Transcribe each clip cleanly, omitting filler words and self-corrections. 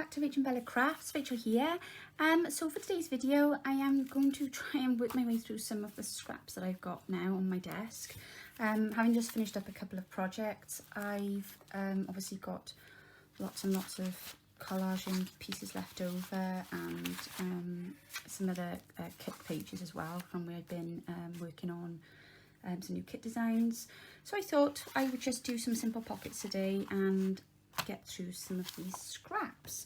back to Rachel and Bella Crafts. Rachel here. So for today's video I am going to try and work my way through some of the scraps that I've got now on my desk. Having just finished up a couple of projects, I've obviously got lots and lots of collaging pieces left over, and some other kit pages as well from where I've been working on some new kit designs. So I thought I would just do some simple pockets today and get through some of these scraps.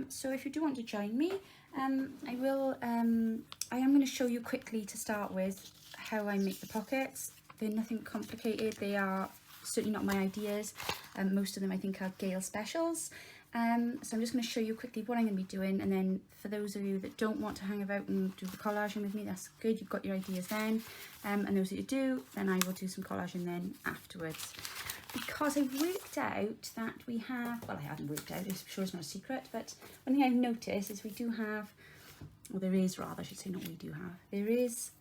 So if you do want to join me, I am going to show you quickly to start with how I make the pockets. They're nothing complicated. They are certainly not my ideas. Most of them I think are Gayle specials. So I'm just going to show you quickly what I'm going to be doing, and then for those of you that don't want to hang about and do the collaging with me, that's good, you've got your ideas then. And those that you do, then I will do some collaging then afterwards. Because I've worked out that we have, well, I haven't worked out, I'm sure it's not a secret, but one thing I've noticed is we do have, well, there is rather, I should say, not we do have, there is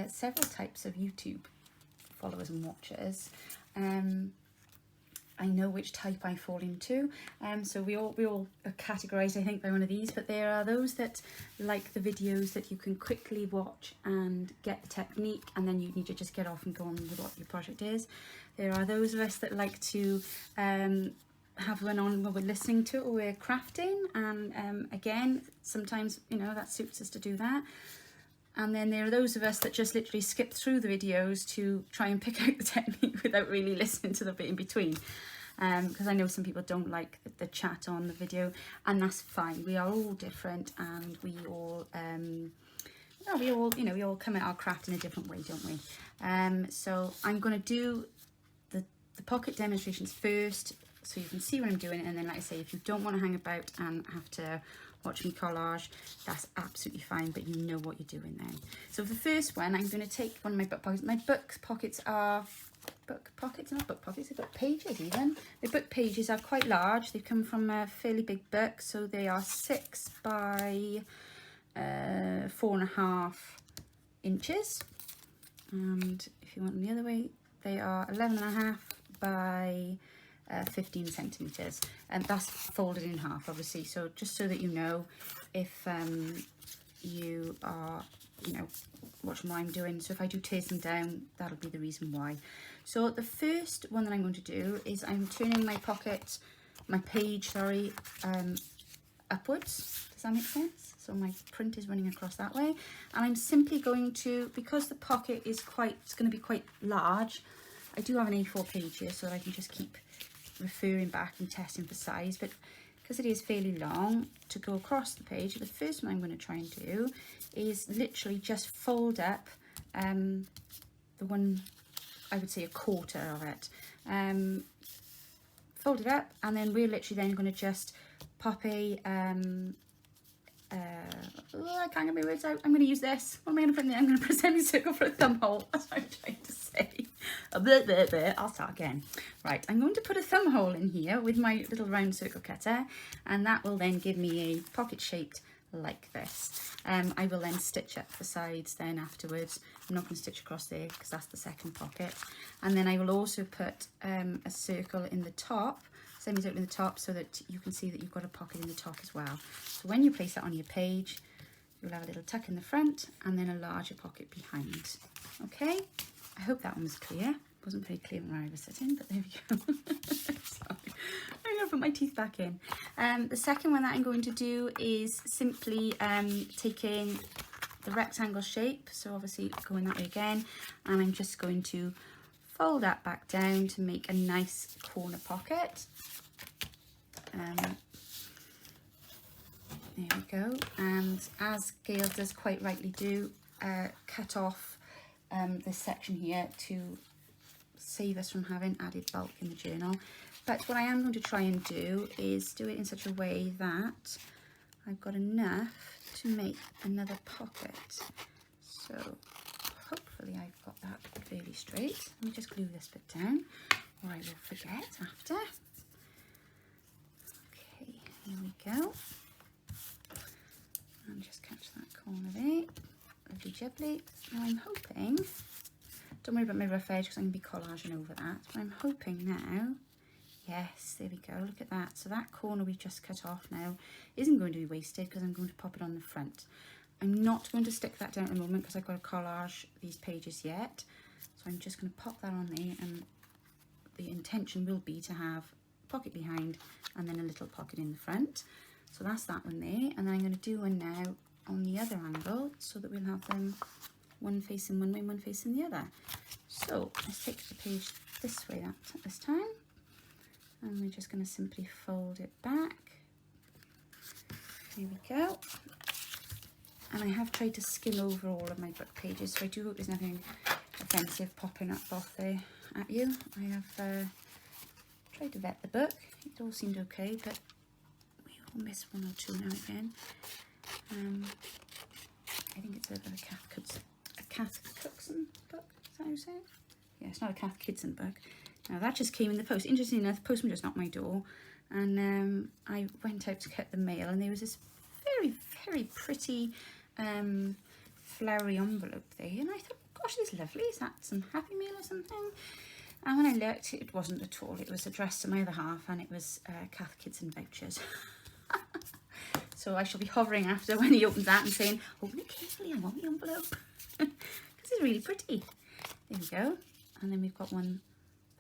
several types of YouTube followers and watchers. I know which type I fall into, so we all are categorised, I think, by one of these, but there are those that like the videos that you can quickly watch and get the technique, and then you need to just get off and go on with what your project is. There are those of us that like to have one on while we're listening to it or we're crafting, and again, sometimes, you know, that suits us to do that. And then there are those of us that just literally skip through the videos to try and pick out the technique without really listening to the bit in between. Because I know some people don't like the chat on the video, and that's fine. We are all different, and we all we all come at our craft in a different way, don't we? So I'm going to do the pocket demonstrations first, so you can see what I'm doing, and then, like I say, if you don't want to hang about and have to watch me collage, that's absolutely fine, but you know what you're doing then. So for the first one, I'm going to take one of my book pockets. My book pockets are book pockets, not book pockets, they've got pages even. The book pages are quite large. They come from a fairly big book, so they are 6 by 4.5 inches. And if you want them the other way, they are 11.5 by 15 centimeters, and that's folded in half, obviously. So just so that you know, if you are, you know, watching what I'm doing, so if I do tear them down, that'll be the reason why. So the first one that I'm going to do is I'm turning my page, upwards. Does that make sense? So my print is running across that way, and I'm simply going to, because the pocket is it's going to be quite large, I do have an A4 page here so that I can just keep referring back and testing for size, but because it is fairly long to go across the page, the first one I'm going to try and do is literally just fold up the one, I would say, a quarter of it, fold it up, and then we're literally then going to just pop a I can't get my words out. I'm going to use this. What am I going to put in there? I'm going to put a semicircle for a thumb hole. That's what I'm trying to say. I'll start again. Right, I'm going to put a thumb hole in here with my little round circle cutter, and that will then give me a pocket shaped like this. I will then stitch up the sides then afterwards. I'm not going to stitch across there because that's the second pocket. And then I will also put a circle in the top, semicircle in the top, so that you can see that you've got a pocket in the top as well. So when you place that on your page, you'll have a little tuck in the front and then a larger pocket behind. Okay, I hope that one was clear. It wasn't very clear when I was sitting, but there we go. Sorry. I'm going to put my teeth back in. The second one that I'm going to do is simply taking the rectangle shape, so obviously going that way again, and I'm just going to fold that back down to make a nice corner pocket. There we go, and as Gayle does quite rightly do, cut off this section here to save us from having added bulk in the journal. But what I am going to try and do is do it in such a way that I've got enough to make another pocket. So hopefully I've got that fairly straight. Let me just glue this bit down, or I will forget after. Okay, here we go. And just catch that corner there. Lovely jubbly. Now I'm hoping, don't worry about my rough edge because I'm going to be collaging over that, but I'm hoping now, Yes, there we go, look at that. So that corner we've just cut off now isn't going to be wasted because I'm going to pop it on the front. I'm not going to stick that down at the moment because I've got to collage these pages yet. So I'm just going to pop that on there, and the intention will be to have a pocket behind and then a little pocket in the front. So that's that one there, and then I'm going to do one now on the other angle so that we'll have them one facing one way, one facing the other. So let's take the page this way this time, and we're just going to simply fold it back. Here we go. And I have tried to skim over all of my book pages, so I do hope there's nothing offensive popping up off there at you. I have tried to vet the book. It all seemed okay, but we will miss one or two now and again. I think it's a Kath Cookson book, is that how you say it? Yeah, it's not a Kath Kidson book. Now that just came in the post. Interestingly enough, the postman just knocked my door, and I went out to cut the mail, and there was this very, very pretty flowery envelope there, and I thought, gosh, this is lovely. Is that some Happy Meal or something? And when I looked, it wasn't at all. It was addressed to my other half, and it was Kath Kidson vouchers. So I shall be hovering after when he opens that and saying, open it carefully, I want the envelope. Because it's really pretty. There we go. And then we've got one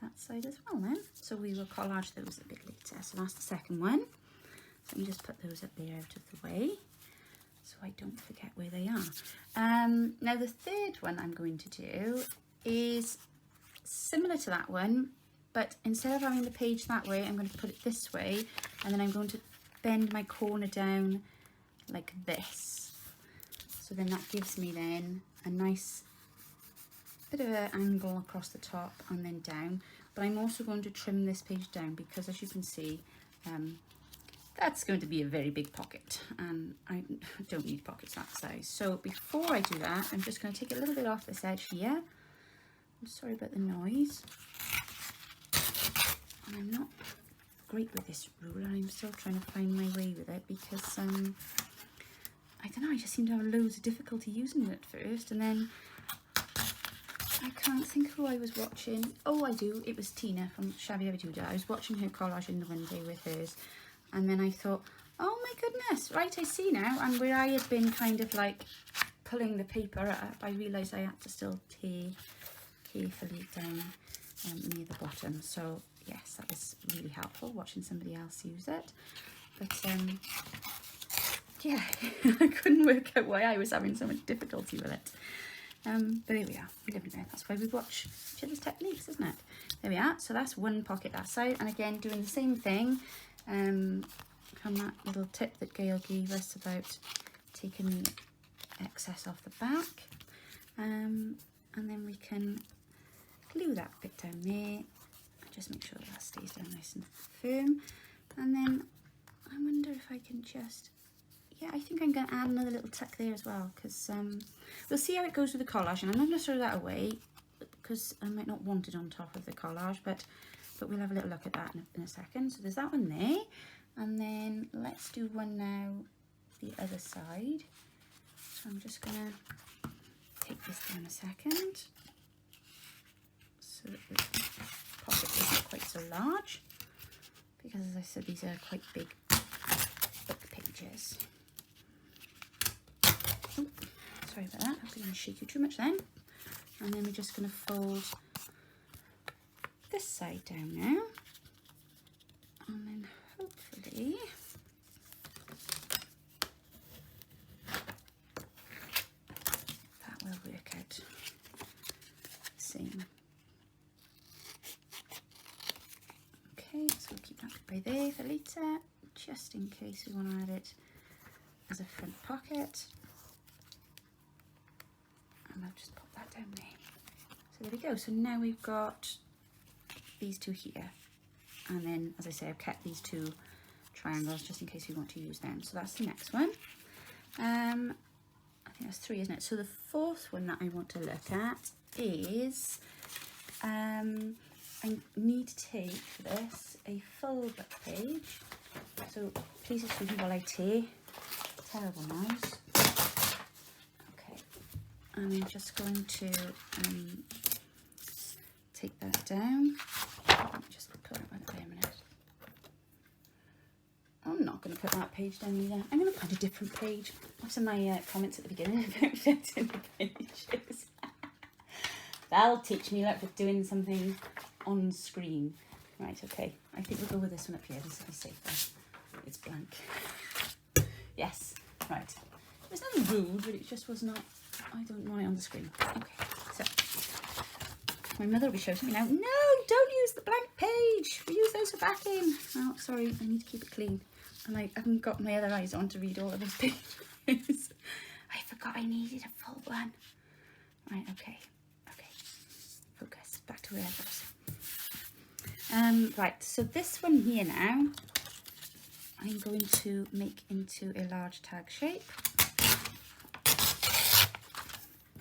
that side as well then. So we will collage those a bit later. So that's the second one. So let me just put those up there out of the way so I don't forget where they are. Now the third one I'm going to do is similar to that one, but instead of having the page that way, I'm going to put it this way, and then I'm going to bend my corner down like this. So then that gives me then a nice bit of an angle across the top and then down. But I'm also going to trim this page down because, as you can see, that's going to be a very big pocket, and I don't need pockets that size. So before I do that, I'm just going to take a little bit off this edge here. I'm sorry about the noise. And I'm not great with this ruler. I'm still trying to find my way with it because I don't know, I just seem to have loads of difficulty using it at first, and then I can't think who I was watching. Oh, I do. It was Tina from Shabby Dabby Doodah. I was watching her collaging the one day with hers, and then I thought, oh my goodness, right, I see now. And where I had been kind of like pulling the paper up, I realised I had to still tear carefully down near the bottom. So yes, that was really helpful watching somebody else use it. But yeah, I couldn't work out why I was having so much difficulty with it. But here we are, we live and learn. That's why we watch each other's techniques, isn't it? There we are. So that's one pocket that side, and again doing the same thing from that little tip that Gayle gave us about taking the excess off the back, and then we can glue that bit down there. Just make sure that stays down nice and firm, and then I wonder if I can just, yeah, I think I'm going to add another little tuck there as well, because we'll see how it goes with the collage, and I'm not going to throw that away because I might not want it on top of the collage, but we'll have a little look at that in a second. So there's that one there, and then let's do one now the other side. So I'm just going to take this down a second so that the pocket isn't quite so large, because as I said, these are quite big book pages. Oh, sorry about that, I'm going to shake you too much then. And then we're just going to fold this side down now, and then hopefully that will work out the same. Okay, so we'll keep that by there for later, just in case we want to add it as a front pocket. And I'll just pop that down there. So there we go. So now we've got these two here, and then, as I say, I've kept these two triangles just in case we want to use them. So that's the next one. I think that's 3, isn't it? So the fourth one that I want to look at is I need to take for this a full book page. So please excuse me while I tear. Terrible noise. Okay, and I'm just going to take that down. Let me just put it right there a minute. that page done either. I'm going to find a different page. After my comments at the beginning about fixing the pages. That'll teach me like for doing something on screen. Right, okay. I think we'll go with this one up here. This will be safer. It's blank. Yes, right. It was nothing rude, but it just was not, I don't want it on the screen. Okay, so my mother will be shouting me now, no, don't use the blank page. We use those for backing. Oh, sorry, I need to keep it clean. And I haven't got my other eyes on to read all of those pages. I forgot I needed a full one. Right, okay. Focus, back to where I was. Right, so this one here now, I'm going to make into a large tag shape.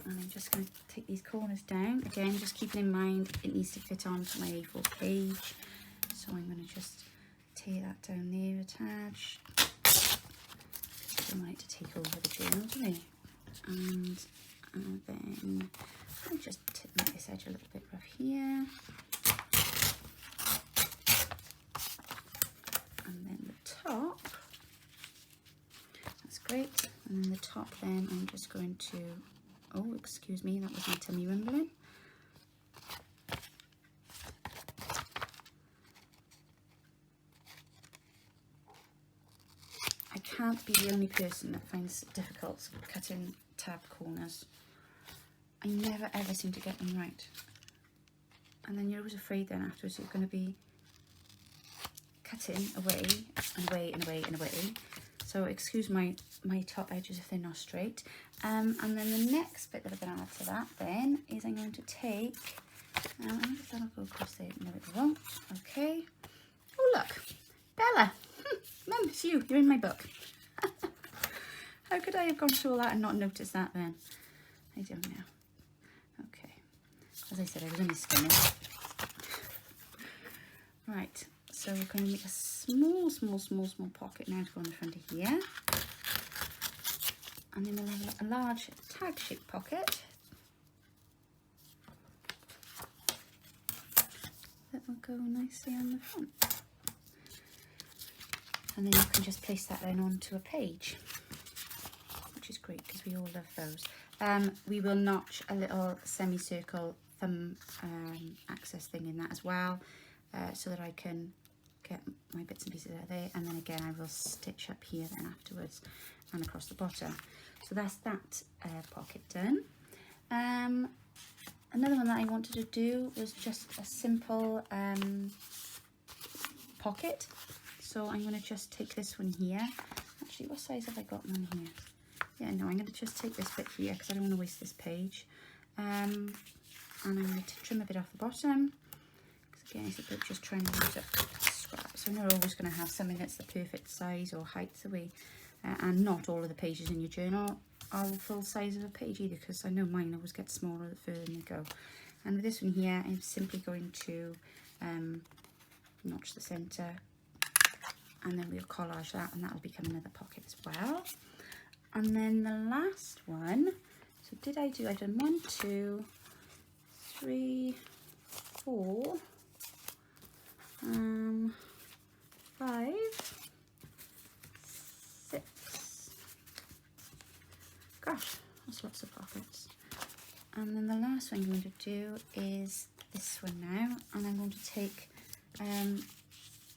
And I'm just going to take these corners down. Again, just keeping in mind it needs to fit onto my A4 page. So I'm going to just tear that down there, attach. I don't want it to take over the journal, do I? And then I'll just make this edge a little bit rough here. And then the top, that's great. And then the top then I'm just going to, oh excuse me, that was my tummy rumbling. I can't be the only person that finds it difficult cutting tab corners. I never ever seem to get them right. And then you're always afraid then afterwards you're going to be cutting away and away and away and away. So excuse my top edges if they're not straight. And then the next bit that I'm going to add to that then is I'm going to take, I wonder if that'll go across there. No, it won't. Okay. Oh look, Bella. Mum, it's you. You're in my book. How could I have gone through all that and not noticed that then? I don't know. Okay. As I said, I was only skimming. Right. So we're going to make a small pocket now to go on the front of here. And then we'll have a large tag shaped pocket that will go nicely on the front. And then you can just place that then onto a page, which is great because we all love those. We will notch a little semicircle thumb access thing in that as well, so that I can get my bits and pieces out of there. And then again, I will stitch up here then afterwards and across the bottom. So that's that pocket done. Another one that I wanted to do was just a simple pocket. So I'm going to just take this one here. Actually, what size have I got on here? Yeah, no, I'm going to just take this bit here because I don't want to waste this page. And I'm going to trim a bit off the bottom. Because again, it's about just trying to use up scraps. So you're not always going to have something that's the perfect size or height away. And not all of the pages in your journal are the full size of a page either, because I know mine always get smaller the further they go. And with this one here, I'm simply going to notch the centre, and then we'll collage that, and that will become another pocket as well. And then the last one, so I've done 1, 2, 3, 4, 5, 6, gosh, that's lots of pockets. And then the last one I'm going to do is this one now, and I'm going to take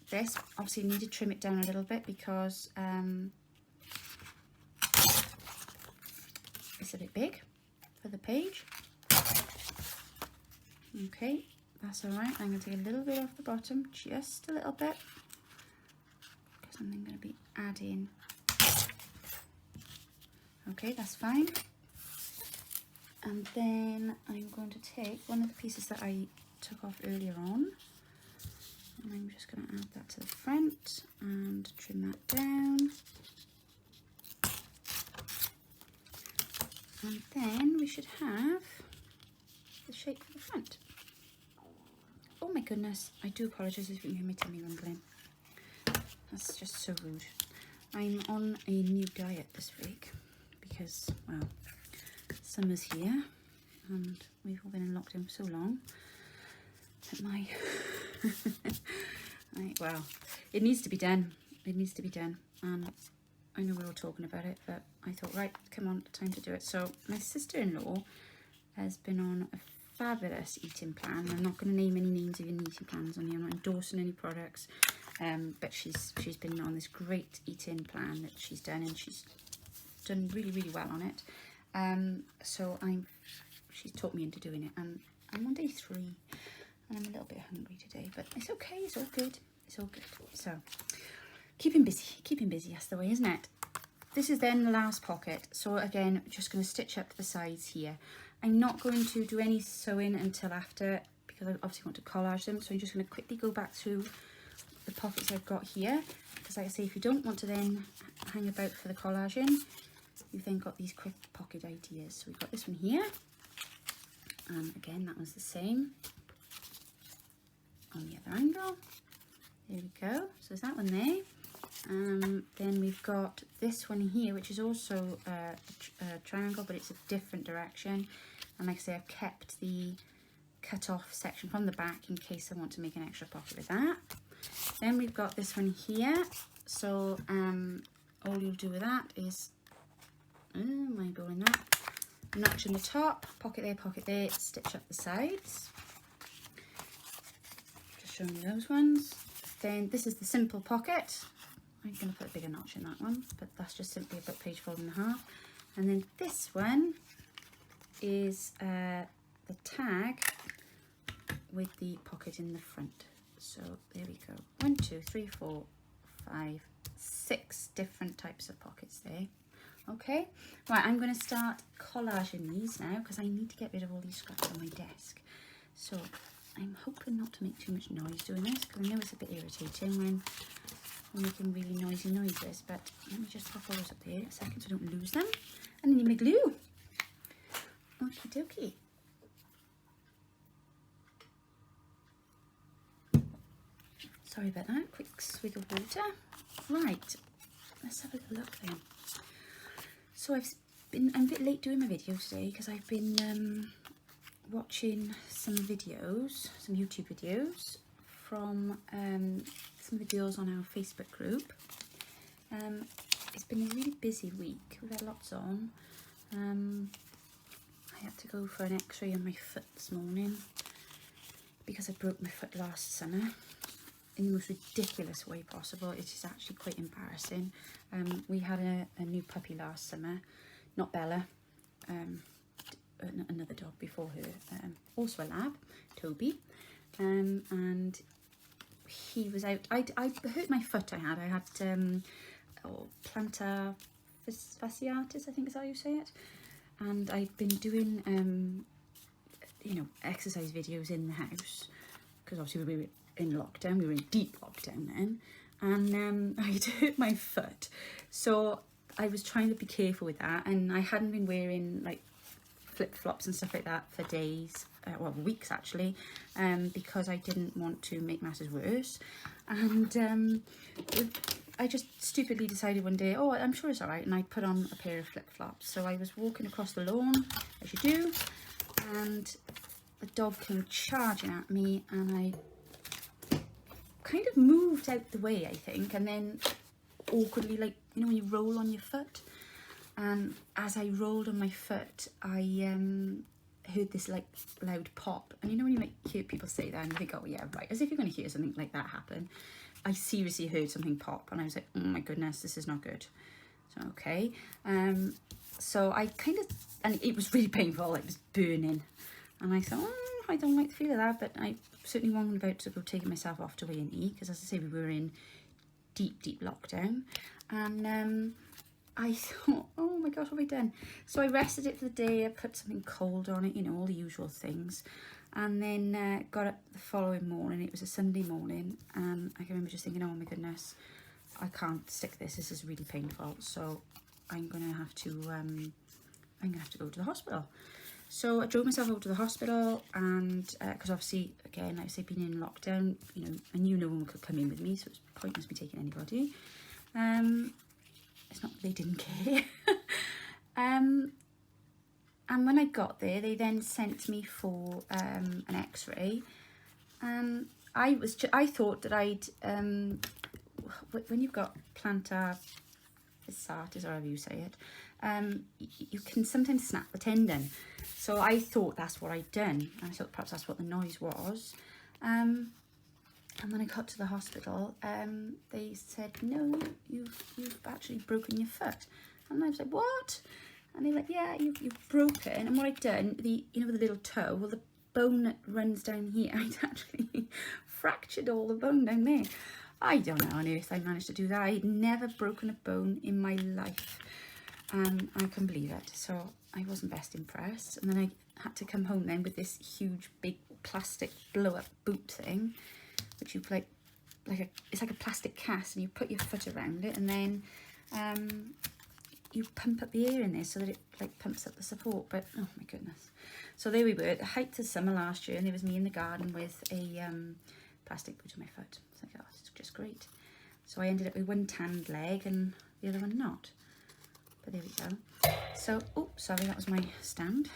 this. Obviously you need to trim it down a little bit because it's a bit big for the page. Okay, that's all right. I'm going to take a little bit off the bottom, just a little bit, because I'm then going to be adding. Okay, that's fine. And then I'm going to take one of the pieces that I took off earlier on, and I'm just going to add that to the front and trim that down. And then we should have the shape for the front. Oh my goodness, I do apologise if you can hear my tummy rumbling. That's just so rude. I'm on a new diet this week because, well, summer's here and we've all been in lockdown for so long that well, it needs to be done. It needs to be done. and I know we were talking about it, but I thought, right, come on, time to do it. So my sister-in-law has been on a fabulous eating plan. I'm not going to name any names of any eating plans on here. I'm not endorsing any products, but she's been on this great eating plan that she's done, and she's done really, really well on it. So she's taught me into doing it, and I'm on day 3, and I'm a little bit hungry today, but it's okay. It's all good. It's all good. So keeping busy. That's the way, isn't it? This is then the last pocket. So again, just going to stitch up the sides here. I'm not going to do any sewing until after, because I obviously want to collage them. So I'm just going to quickly go back through the pockets I've got here, because like I say, if you don't want to then hang about for the collaging, you've then got these quick pocket ideas. So we've got this one here, and again, that was the same on the other angle. There we go. So there's that one there. Then we've got this one here, which is also a triangle, but it's a different direction. And like I say, I've kept the cut off section from the back in case I want to make an extra pocket with that. Then we've got this one here. So all you'll do with that is, my bowling that, notch in the top, pocket there, stitch up the sides. Just showing you those ones. Then this is the simple pocket. I'm going to put a bigger notch in that one, but that's just simply a book page folded in half. And then this one is the tag with the pocket in the front. So there we go. 1, 2, 3, 4, 5, 6 different types of pockets there. Okay, right, I'm going to start collaging these now, because I need to get rid of all these scraps on my desk. So I'm hoping not to make too much noise doing this, because I know it's a bit irritating when I'm making really noisy noises, but let me just pop all those up there a second so I don't lose them. And then you make glue. Okie dokie. Sorry about that, quick swig of water. Right, let's have a little look then. So I'm a bit late doing my video today, because I've been watching some videos, some YouTube videos from some of the girls on our Facebook group. It's been a really busy week. We've had lots on. I had to go for an x-ray on my foot this morning because I broke my foot last summer in the most ridiculous way possible. It is actually quite embarrassing. We had a new puppy last summer, not Bella, another dog before her, also a lab, Toby, and he was out. I hurt my foot. I had plantar fasciitis, I think is how you say it, and I'd been doing you know, exercise videos in the house, because obviously we were in lockdown. We were in deep lockdown then, and I'd hurt my foot, so I was trying to be careful with that, and I hadn't been wearing like flip-flops and stuff like that for days, well, weeks actually, because I didn't want to make matters worse. And I just stupidly decided one day, oh, I'm sure it's all right, and I put on a pair of flip-flops. So I was walking across the lawn, as you do, and the dog came charging at me, and I kind of moved out the way, I think, and then awkwardly, like, you know, when you roll on your foot, and as I rolled on my foot, I heard this like loud pop. And you know when you like hear people say that and you think, oh yeah, right, as if you're going to hear something like that happen. I seriously heard something pop, and I was like, oh my goodness, this is not good. So okay, so I kind of, and it was really painful, it was burning, and I thought, oh, I don't like the feel of that, but I certainly wasn't about to go taking myself off to A&E, because as I say, we were in deep lockdown. And I thought, oh my gosh, what have I done? So I rested it for the day. I put something cold on it, you know, all the usual things. And then got up the following morning. It was a Sunday morning, and I can remember just thinking, oh my goodness, I can't stick this. This is really painful. So I'm gonna have to go to the hospital. So I drove myself over to the hospital, and because obviously, again, like I say, being in lockdown, you know, I knew no one could come in with me, so it's pointless me taking anybody. It's not that they didn't care. And when I got there, they then sent me for an x-ray. I thought that I'd when you've got plantar fasciitis, or however you say it, you can sometimes snap the tendon. So I thought that's what I'd done. I thought perhaps that's what the noise was. And when I got to the hospital, they said, no, you've actually broken your foot. And I was like, what? And they were like, yeah, you've broken. And what I'd done, the little toe, well, the bone that runs down here, I'd actually fractured all the bone down there. I don't know how on earth I managed to do that. I'd never broken a bone in my life. I couldn't believe it. So I wasn't best impressed. And then I had to come home then with this huge, big plastic blow-up boot thing, which you put it's like a plastic cast, and you put your foot around it, and then you pump up the air in there so that it like pumps up the support. But oh my goodness. So there we were at the height of summer last year, and there was me in the garden with a plastic boot on my foot. It's like, oh, it's just great. So I ended up with one tanned leg and the other one not. But there we go. So, oh, sorry, that was my stand.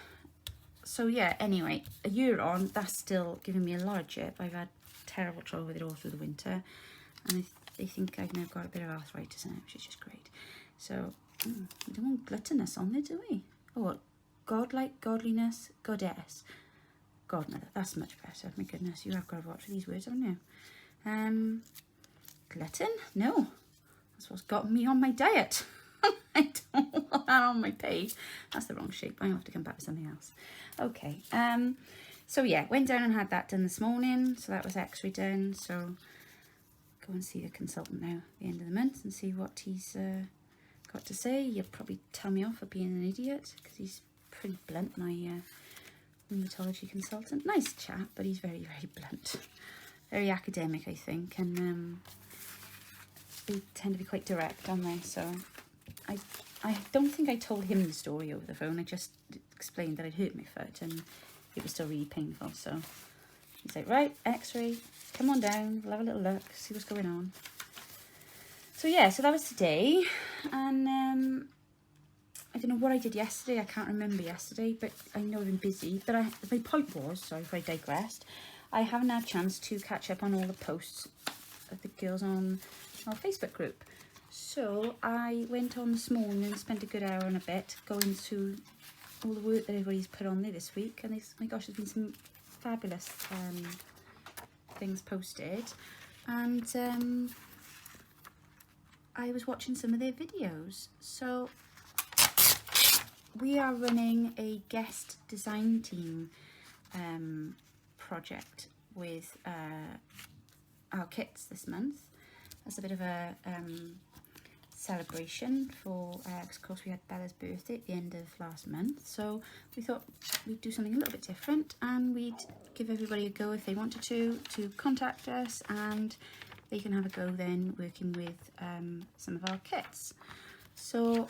So yeah, anyway, a year on, that's still giving me a lot of jip. I've had terrible trouble with it all through the winter, and they think I've now got a bit of arthritis in it, which is just great. So we don't want gluttonous on there, do we? Oh, what? Godlike, godliness, goddess, godmother. That's much better. My goodness, you have got to watch these words, haven't you? Glutton? No, that's what's got me on my diet. I don't want that on my page. That's the wrong shape. I have to come back with something else. Okay. So yeah, went down and had that done this morning. So that was X-ray done. So go and see the consultant now at the end of the month and see what he's got to say. He'll probably tell me off for being an idiot, because he's pretty blunt, my rheumatology consultant. Nice chap, but he's very, very blunt. Very academic, I think, and they tend to be quite direct, don't they? So I don't think I told him the story over the phone. I just explained that I'd hurt my foot and it was still really painful. So he's like, right, X-ray, come on down, we'll have a little look, see what's going on. So yeah, so that was today, and I don't know what I did yesterday. I can't remember yesterday, but I know I've been busy. But my point was, sorry if I digressed, I haven't had a chance to catch up on all the posts of the girls on our Facebook group. So I went on this morning and spent a good hour and a bit going through all the work that everybody's put on there this week. And my gosh, there's been some fabulous things posted. And I was watching some of their videos. So we are running a guest design team project with our kits this month. As a bit of a celebration for, because of course we had Bella's birthday at the end of last month, so we thought we'd do something a little bit different, and we'd give everybody a go if they wanted to contact us, and they can have a go then working with some of our kits. So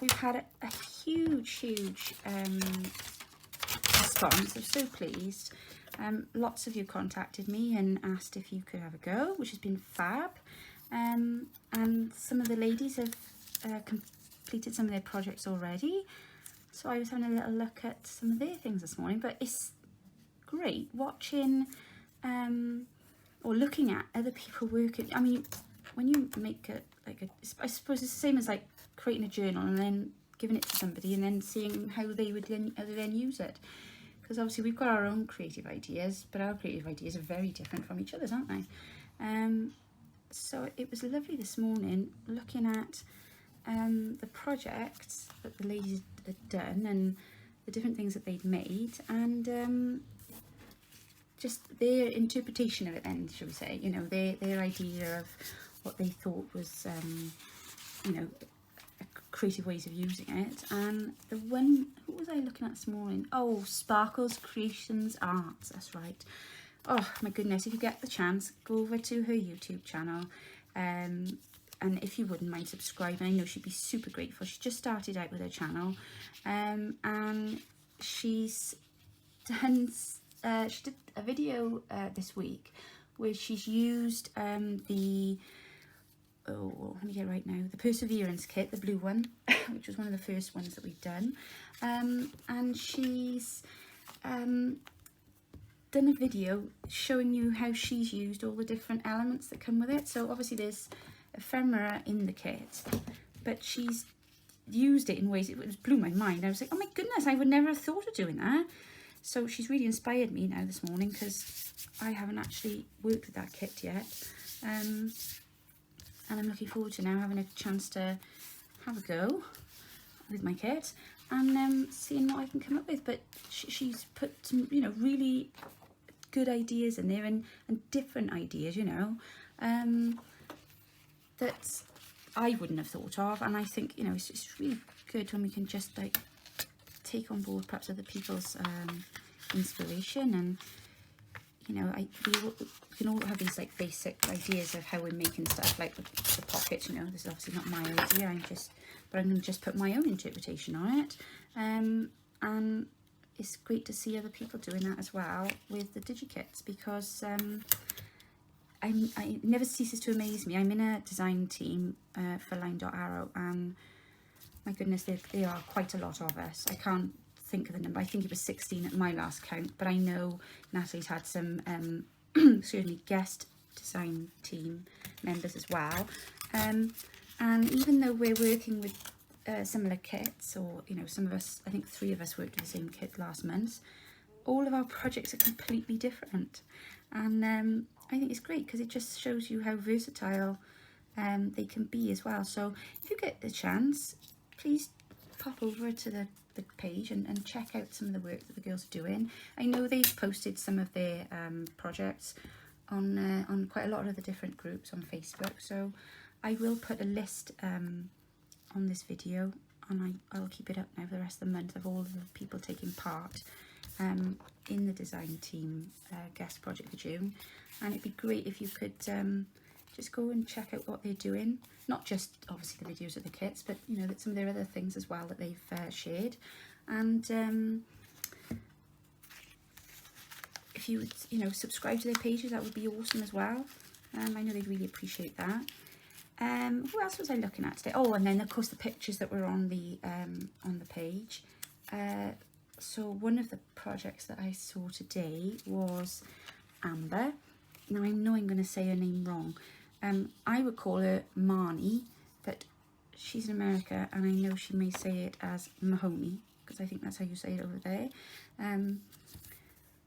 we've had a huge response. I'm so pleased. Lots of you contacted me and asked if you could have a go, which has been fab. And some of the ladies have completed some of their projects already. So I was having a little look at some of their things this morning, but it's great watching or looking at other people working. I mean, when you make I suppose it's the same as like creating a journal and then giving it to somebody and then seeing how they would then use it. Because obviously we've got our own creative ideas, but our creative ideas are very different from each other's, aren't they? So it was lovely this morning looking at the projects that the ladies had done and the different things that they'd made, and just their interpretation of it then, shall we say, you know, their idea of what they thought was, you know, creative ways of using it. And the one, what was I looking at this morning? Oh, Sparkle's Creations Arts, that's right. Oh my goodness, if you get the chance, go over to her YouTube channel, and if you wouldn't mind subscribing, I know she'd be super grateful. She just started out with her channel, and she's done, she did a video this week where she's used the, oh, let me get it right now, the Perseverance kit, the blue one, which was one of the first ones that we've done, and she's done a video showing you how she's used all the different elements that come with it. So obviously there's ephemera in the kit, but she's used it in ways it just blew my mind. I was like, oh my goodness, I would never have thought of doing that. So she's really inspired me now this morning, because I haven't actually worked with that kit yet, and I'm looking forward to now having a chance to have a go with my kit and seeing what I can come up with. But she's put some, you know, really good ideas in there, and different ideas, you know, that I wouldn't have thought of. And I think, you know, it's really good when we can just like take on board perhaps other people's inspiration. And you know, we can all have these like basic ideas of how we're making stuff, like the pockets. You know, this is obviously not my idea, but I'm going to just put my own interpretation on it. And it's great to see other people doing that as well with the DigiKits, because it never ceases to amaze me. I'm in a design team for Line.Arrow, and my goodness, there are quite a lot of us. I can't think of the number. I think it was 16 at my last count, but I know Natalie's had some excuse me, guest design team members as well. And even though we're working with similar kits, or you know, some of us, I think 3 of us worked with the same kit last month, all of our projects are completely different. And I think it's great, because it just shows you how versatile they can be as well. So if you get the chance, please pop over to the page and check out some of the work that the girls are doing. I know they've posted some of their projects on quite a lot of the different groups on Facebook, so I will put a list on this video, and I'll keep it up now for the rest of the month, of all of the people taking part in the design team guest project for June. And it'd be great if you could just go and check out what they're doing, not just obviously the videos of the kits, but you know, that some of their other things as well that they've shared. And if you would, you know, subscribe to their pages, that would be awesome as well. I know they'd really appreciate that. Who else was I looking at today? Oh, and then of course the pictures that were on the page. So one of the projects that I saw today was Amber. Now I know I'm going to say her name wrong. I would call her Marnie, but she's in America, and I know she may say it as Mahoney, because I think that's how you say it over there.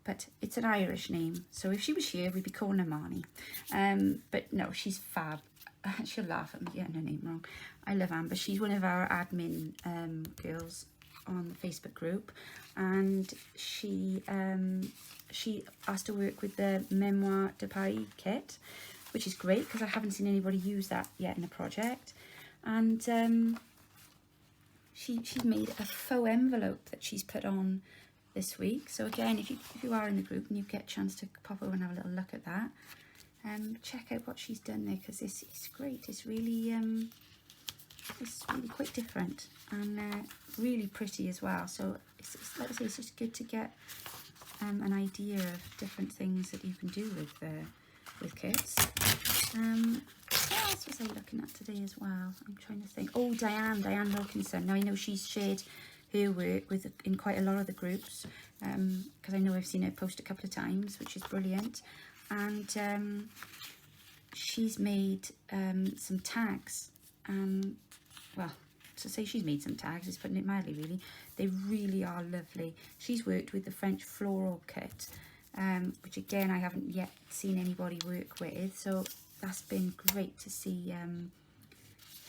But it's an Irish name, so if she was here, we'd be calling her Marnie. But no, she's fab. She'll laugh at me getting her name wrong. I love Amber. She's one of our admin girls on the Facebook group, and she asked to work with the Memoir de Paris kit, which is great, because I haven't seen anybody use that yet in a project. And she's made a faux envelope that she's put on this week. So again, if you are in the group and you get a chance to pop over and have a little look at that, check out what she's done there, because it's great. It's really quite different, and really pretty as well. So it's like I say, it's just good to get an idea of different things that you can do with kits. What else was I looking at today as well? I'm trying to think. Oh, Diane Wilkinson. Now I know she's shared her work in quite a lot of the groups, because I know I've seen her post a couple of times, which is brilliant. And she's made some tags. Well, to say she's made some tags is putting it mildly, really. They really are lovely. She's worked with the French floral kit, which again I haven't yet seen anybody work with, so that's been great to see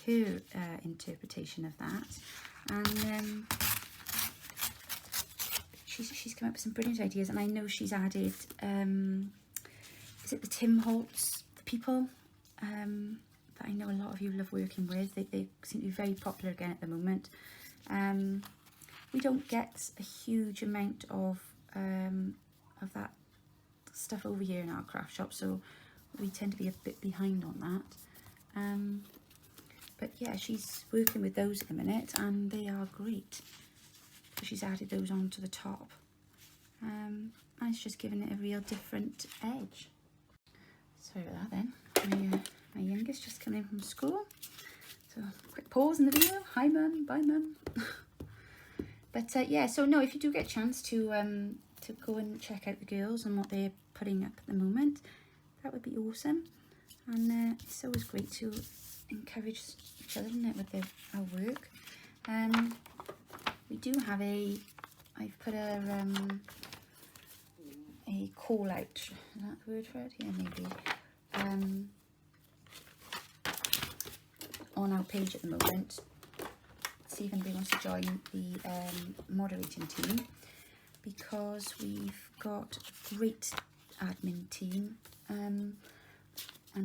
her interpretation of that. And she's come up with some brilliant ideas, and I know she's added is it the Tim Holtz people that I know a lot of you love working with. They seem to be very popular again at the moment. We don't get a huge amount of that stuff over here in our craft shop, so we tend to be a bit behind on that. But yeah, she's working with those at the minute, and they are great. So she's added those onto the top, and it's just giving it a real different edge. Sorry about that then. My youngest just come in from school, so quick pause in the video. Hi mum, bye mum. But yeah, so no, if you do get a chance to to go and check out the girls and what they're putting up at the moment, that would be awesome. And it's always great to encourage each other, isn't it, with our work. We do have I've put a call out, is that the word for it? Yeah, maybe. On our page at the moment, see if anybody wants to join the moderating team, because we've got a great admin team, and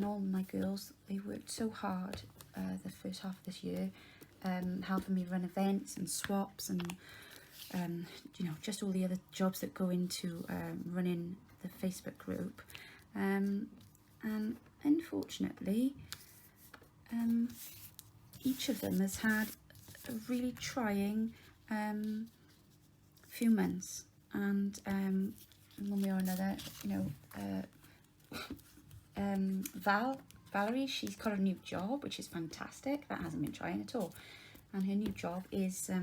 all my girls, they worked so hard the first half of this year, helping me run events and swaps and you know, just all the other jobs that go into running the Facebook group, and unfortunately each of them has had a really trying few months, and one way or another, you know, Valerie, she's got a new job, which is fantastic. That hasn't been trying at all, and her new job is I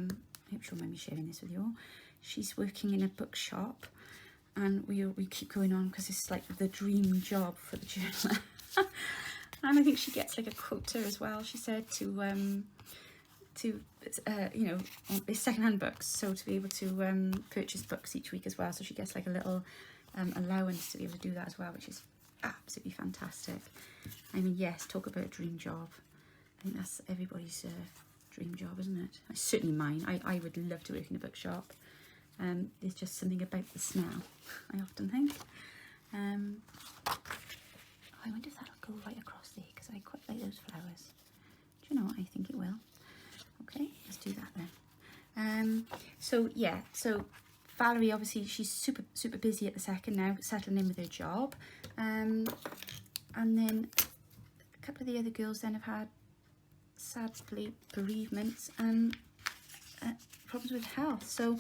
hope she'll mind me sharing this with you all. She's working in a bookshop, and we keep going on because it's like the dream job for the journaler. And I think she gets like a quota as well, she said, to you know, it's secondhand books, so to be able to purchase books each week as well. So she gets like a little allowance to be able to do that as well, which is absolutely fantastic. I mean, yes, talk about a dream job. I think that's everybody's dream job, isn't it? It's certainly mine. I would love to work in a bookshop. There's just something about the smell, I often think. I wonder if that'll go right across there, because I quite like those flowers. Do you know what? I think it will. Okay, let's do that then. So yeah, so Valerie, obviously she's super busy at the second now, settling in with her job. And then a couple of the other girls then have had, sadly, bereavements and problems with health. So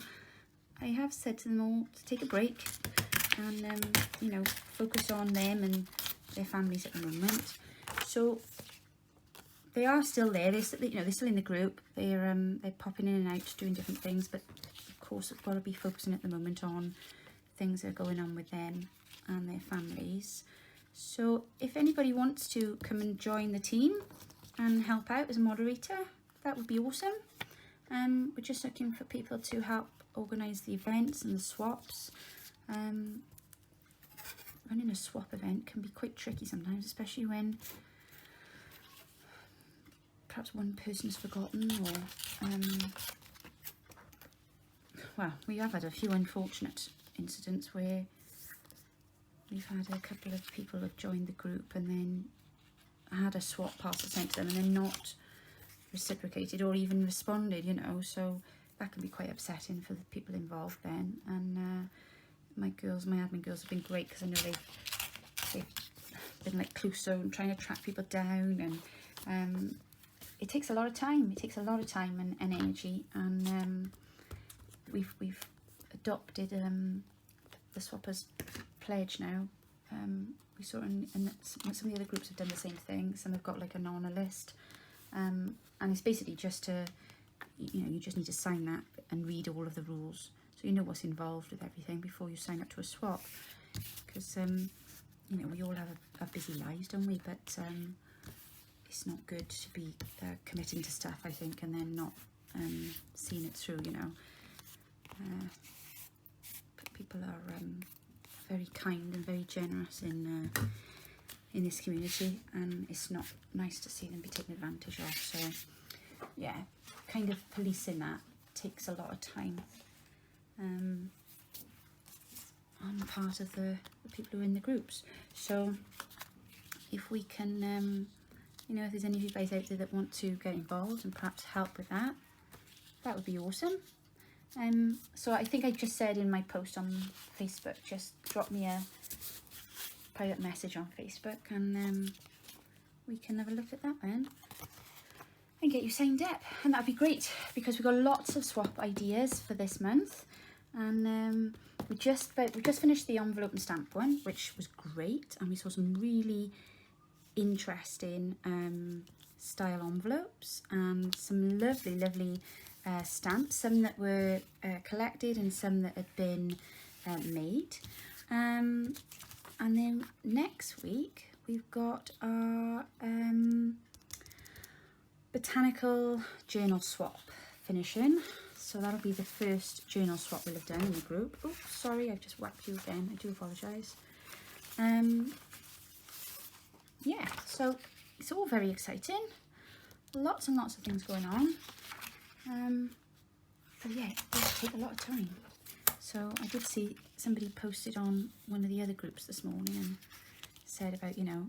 I have said to them all to take a break and you know, focus on them and their families at the moment. So they are still there. They're still, you know, they're still in the group. They're popping in and out doing different things, but of course I've got to be focusing at the moment on things that are going on with them and their families. So if anybody wants to come and join the team and help out as a moderator, that would be awesome. We're just looking for people to help organise the events and the swaps. Running a swap event can be quite tricky sometimes, especially when perhaps one person's forgotten, or well, we have had a few unfortunate incidents where we've had a couple of people have joined the group and then had a swap parcel sent to them and then not reciprocated or even responded, you know, so that can be quite upsetting for the people involved then. And my admin girls have been great, because I know they've been like Clouseau and trying to track people down, and it takes a lot of time. It takes a lot of time and energy, and we've adopted the Swappers pledge now. We saw and some of the other groups have done the same thing. Some have got like an honour list, and it's basically just to, you know, you just need to sign that and read all of the rules, so you know what's involved with everything before you sign up to a swap. Because you know, we all have a busy lives, don't we? But it's not good to be committing to stuff, I think, and then not seeing it through, you know. But people are very kind and very generous in this community, and it's not nice to see them be taken advantage of. So yeah, kind of policing that takes a lot of time on the part of the people who are in the groups. So if we can, you know, if there's any of you guys out there that want to get involved and perhaps help with that, that would be awesome. So I think I just said in my post on Facebook, just drop me a private message on Facebook, and we can have a look at that then and get you signed up, and that'd be great, because we've got lots of swap ideas for this month. And we just finished the envelope and stamp one, which was great, and we saw some really interesting style envelopes and some lovely stamps, some that were collected and some that had been made. And then next week we've got our Botanical journal swap finishing. So that'll be the first journal swap we'll have done in the group. Oh, sorry, I've just whacked you again. I do apologise. Yeah, so it's all very exciting. Lots and lots of things going on. But yeah, it does take a lot of time. So I did see somebody posted on one of the other groups this morning and said about, you know,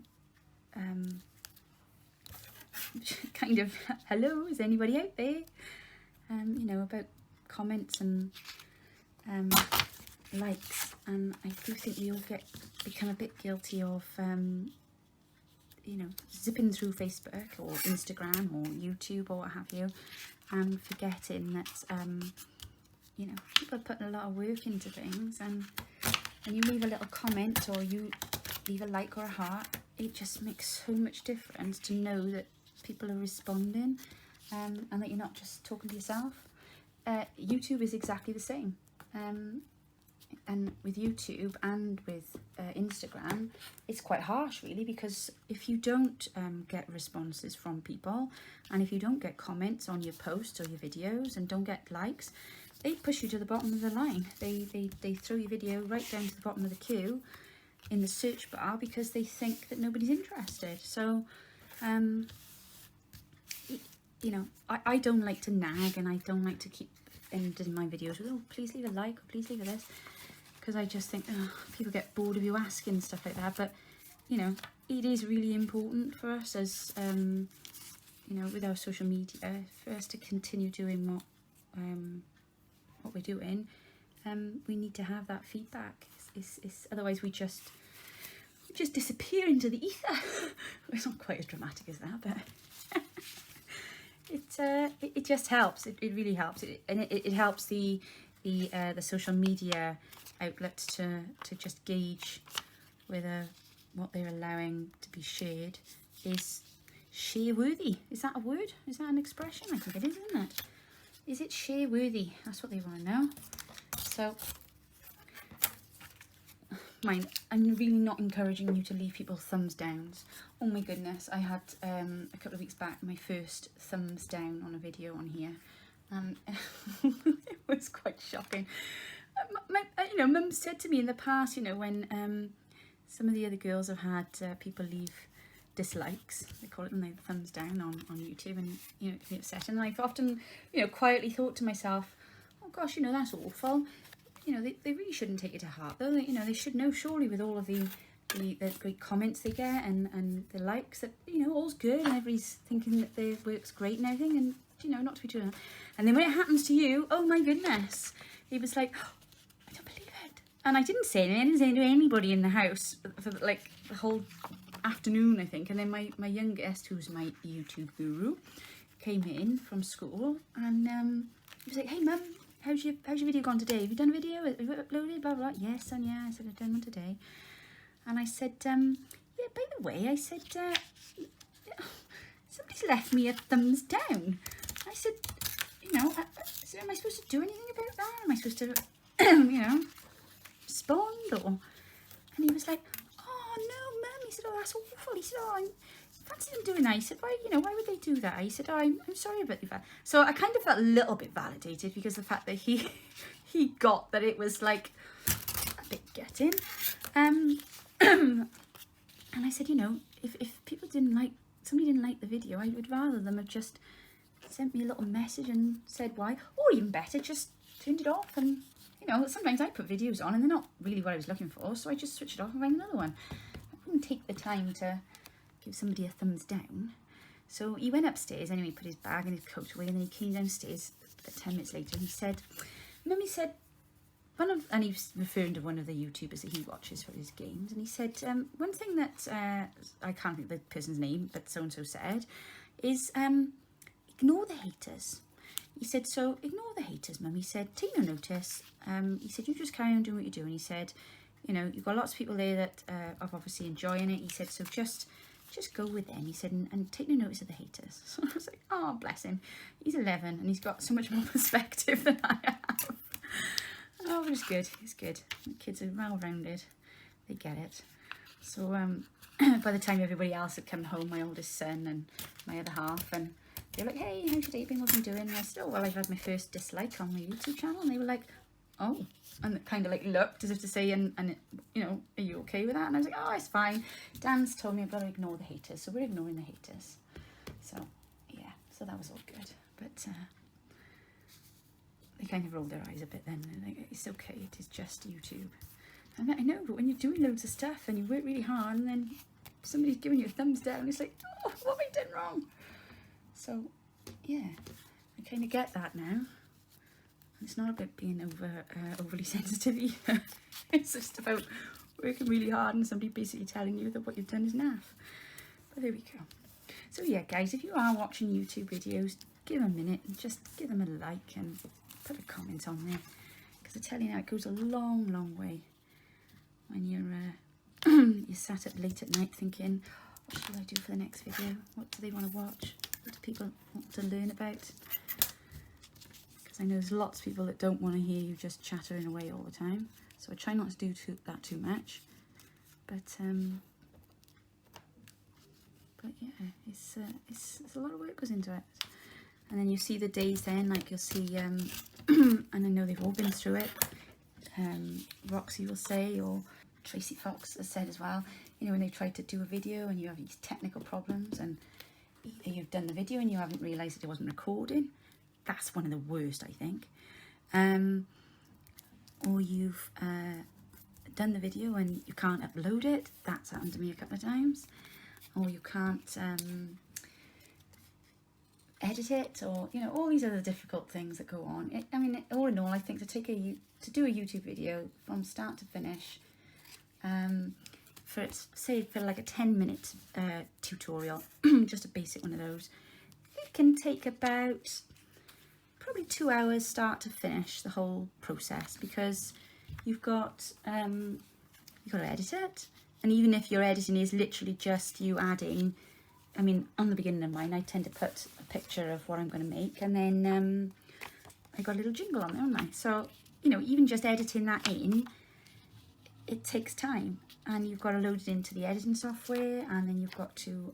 kind of, hello, is anybody out there? You know, about comments and likes, and I do think we all become a bit guilty of, you know, zipping through Facebook or Instagram or YouTube or what have you, and forgetting that, you know, people are putting a lot of work into things, and when you leave a little comment or you leave a like or a heart, it just makes so much difference to know that people are responding, and that you're not just talking to yourself. YouTube is exactly the same, and with YouTube and with Instagram, it's quite harsh really, because if you don't get responses from people, and if you don't get comments on your posts or your videos and don't get likes, they push you to the bottom of the line. They throw your video right down to the bottom of the queue in the search bar because they think that nobody's interested. So you know, I don't like to nag, and I don't like to keep ending my videos with, oh, please leave a like, or please leave a this, because I just think, oh, people get bored of you asking stuff like that. But, you know, it is really important for us as, you know, with our social media, for us to continue doing what we're doing. We need to have that feedback. Otherwise we just disappear into the ether. It's not quite as dramatic as that, but it just helps. It really helps. It helps the social media outlets to just gauge whether what they're allowing to be shared is share worthy. Is that a word? Is that an expression? I think it is, isn't it? Is it share worthy? That's what they want to know. So mind, I'm really not encouraging you to leave people thumbs downs. Oh my goodness, I had a couple of weeks back my first thumbs down on a video on here, and it was quite shocking. You know, Mum said to me in the past, you know, when some of the other girls have had people leave dislikes, they call it, and they thumbs down on YouTube, and you know, it can be upsetting. And I've often, you know, quietly thought to myself, oh gosh, you know, that's awful. You know, they really shouldn't take it to heart though. You know, they should know surely with all of the great comments they get and the likes that, you know, all's good and everybody's thinking that their work's great and everything, and, you know, not to be too. And then when it happens to you, oh my goodness, it was like, oh, I don't believe it. And I didn't say anything. I didn't say to anybody in the house for like the whole afternoon, I think. And then my youngest, who's my YouTube guru, came in from school, and he was like, hey Mum, how's your video gone today? Have you done a video? Have you uploaded? Blah, blah, blah. Yes, son, yeah. I said, I've done one today. And I said, yeah, by the way, I said, somebody's left me a thumbs down. I said, you know, am I supposed to do anything about that? Am I supposed to, you know, respond? Or? And he was like, oh, no, Mum. He said, oh, that's awful. He said, oh, I fancy them doing that. He said, why, you know, why would they do that? He said, oh, I'm sorry about that. So I kind of felt a little bit validated, because the fact that he got that it was like a bit getting. And I said, you know, if people somebody didn't like the video, I would rather them have just sent me a little message and said why, or even better, just turned it off. And, you know, sometimes I put videos on and they're not really what I was looking for, so I just switch it off and find another one. I wouldn't take the time to give somebody a thumbs down. So he went upstairs anyway, put his bag and his coat away, and then he came downstairs 10 minutes later and he said, Mummy said, and he was referring to one of the YouTubers that he watches for his games, and he said, one thing that, I can't think of the person's name, but so-and-so said, is ignore the haters. He said, so ignore the haters, Mum. He said, take no notice. He said, you just carry on doing what you're doing. He said, you know, you've got lots of people there that are obviously enjoying it. He said, so just go with them. He said, and take no notice of the haters. So I was like, oh, bless him. He's 11 and he's got so much more perspective than I have. Oh, it's good. It's good. The kids are well-rounded. They get it. So by the time everybody else had come home, my oldest son and my other half, and they were like, hey, how's your day been? What have you been doing? And I said, oh, well, I've had my first dislike on my YouTube channel. And they were like, oh, and kind of like looked as if to say, and you know, are you okay with that? And I was like, oh, it's fine. Dan's told me I've got to ignore the haters, so we're ignoring the haters. So yeah, so that was all good. But they kind of rolled their eyes a bit then. They're like, it's okay, it is just YouTube. And I know, but when you're doing loads of stuff and you work really hard and then somebody's giving you a thumbs down, it's like, oh, what have I done wrong? So yeah, I kind of get that now. It's not about being overly sensitive either. It's just about working really hard and somebody basically telling you that what you've done is naff. But there we go. So yeah, guys, if you are watching YouTube videos, give them a minute and just give them a like and put a comment on there. Because I tell you now, it goes a long, long way when you're you're sat up late at night thinking, what should I do for the next video? What do they want to watch? What do people want to learn about? I know there's lots of people that don't want to hear you just chattering away all the time, so I try not to do that too much. But yeah, it's a lot of work goes into it. And then you see the days then, like you'll see, and I know they've all been through it. Roxy will say, or Tracy Fox has said as well, you know, when they try to do a video and you have these technical problems, and either you've done the video and you haven't realised that it wasn't recording. That's one of the worst, I think. Or you've done the video and you can't upload it. That's happened to me a couple of times. Or you can't edit it, or you know, all these other difficult things that go on. I mean, all in all, I think to do a YouTube video from start to finish, for like a 10-minute tutorial, just a basic one of those, it can take about probably 2 hours start to finish, the whole process, because you've got to edit it. And even if your editing is literally just you adding, I mean, on the beginning of mine, I tend to put a picture of what I'm going to make, and then I got a little jingle on there, haven't I? So, you know, even just editing that in, it takes time, and you've got to load it into the editing software, and then you've got to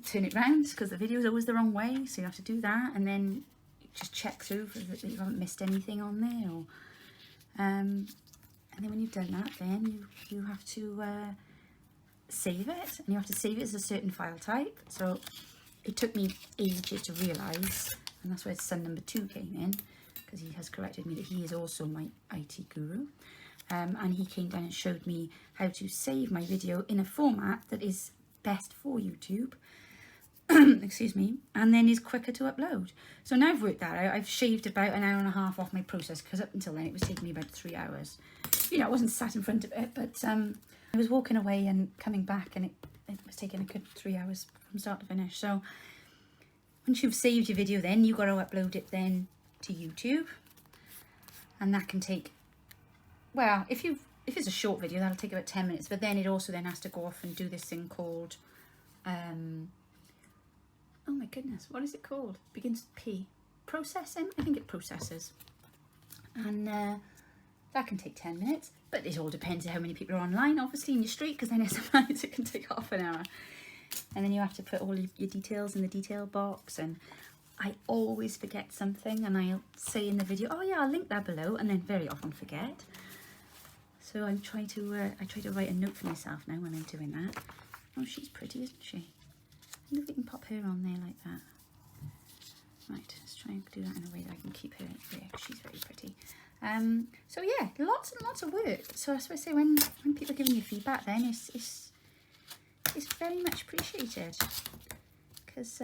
turn it round because the video is always the wrong way, so you have to do that, and then just check through that you haven't missed anything on there, or and then when you've done that, then you have to save it, and you have to save it as a certain file type. So it took me ages to realise, and that's where son number 2 came in, because he has corrected me that he is also my IT guru, and he came down and showed me how to save my video in a format that is best for YouTube, excuse me, and then is quicker to upload. So now I've worked that out. I've shaved about an hour and a half off my process, because up until then it was taking me about 3 hours. You know, I wasn't sat in front of it, but I was walking away and coming back, and it was taking a good 3 hours from start to finish. So once you've saved your video, then you've got to upload it then to YouTube, and that can take, well, if it's a short video, that'll take about 10 minutes, but then it also then has to go off and do this thing called oh my goodness, what is it called? Begins with P. Processing? I think it processes. And that can take 10 minutes, but it all depends on how many people are online, obviously, in your street, because then sometimes it can take half an hour. And then you have to put all your details in the detail box, and I always forget something, and I'll say in the video, oh yeah, I'll link that below, and then very often forget. So I try to write a note for myself now when I'm doing that. Oh, she's pretty, isn't she? I wonder if we can pop her on there like that. Right, let's try and do that in a way that I can keep her there. She's very pretty. So yeah, lots and lots of work. So I suppose say when people are giving you feedback, then it's very much appreciated. Because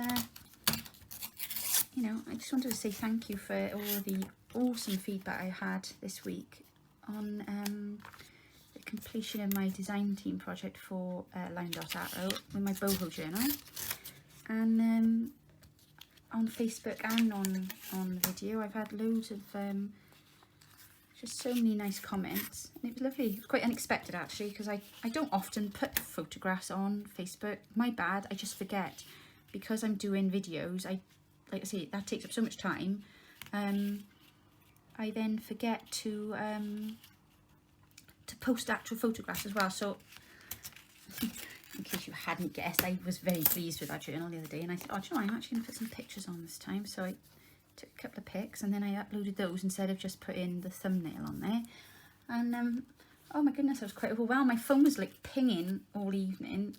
you know, I just wanted to say thank you for all the awesome feedback I had this week on the completion of my design team project for Line Dot Arrow with my boho journal, and on Facebook and on the video I've had loads of just so many nice comments, and it was lovely. It was quite unexpected actually, because I don't often put photographs on Facebook. My bad, I just forget, because I'm doing videos. Like I say, that takes up so much time. I then forget to post actual photographs as well. So in case you hadn't guessed, I was very pleased with that journal the other day, and I thought, oh, do you know, I'm actually going to put some pictures on this time. So I took a couple of pics and then I uploaded those instead of just putting the thumbnail on there. And oh my goodness, I was quite overwhelmed. My phone was like pinging all evening.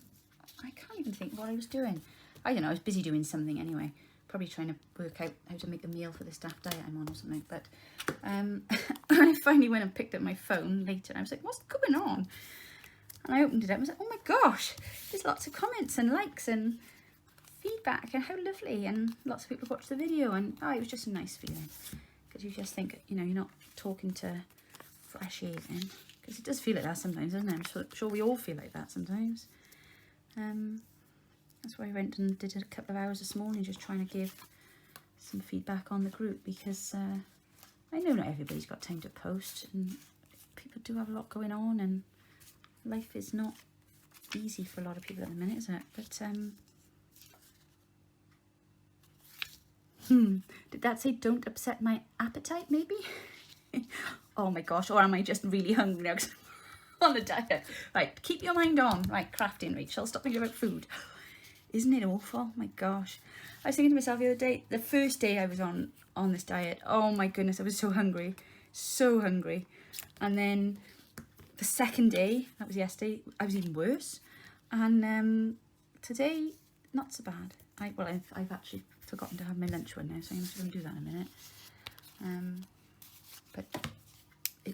I can't even think what I was doing. I don't know, I was busy doing something anyway. Probably trying to work out how to make a meal for the staff diet I'm on or something. But I finally went and picked up my phone later. I was like, what's going on? And I opened it up and was like, oh my gosh, there's lots of comments and likes and feedback, and how lovely. And lots of people watched the video, and oh, it was just a nice feeling. Because you just think, you know, you're not talking to fresh air then. Because it does feel like that sometimes, doesn't it? I'm sure we all feel like that sometimes. That's why I went and did a couple of hours this morning just trying to give some feedback on the group, because I know not everybody's got time to post, and people do have a lot going on, and life is not easy for a lot of people at the minute, is it? But did that say don't upset my appetite maybe? Oh my gosh, or am I just really hungry now 'cause I'm on a diet? Right, keep your mind on. Right, crafting, Rachel, stop thinking about food. Isn't it awful? My gosh. I was thinking to myself the other day, the first day I was on this diet, oh my goodness, I was so hungry. So hungry. And then the second day, that was yesterday, I was even worse. And today, not so bad. I've actually forgotten to have my lunch one now, so I'm just going to do that in a minute. But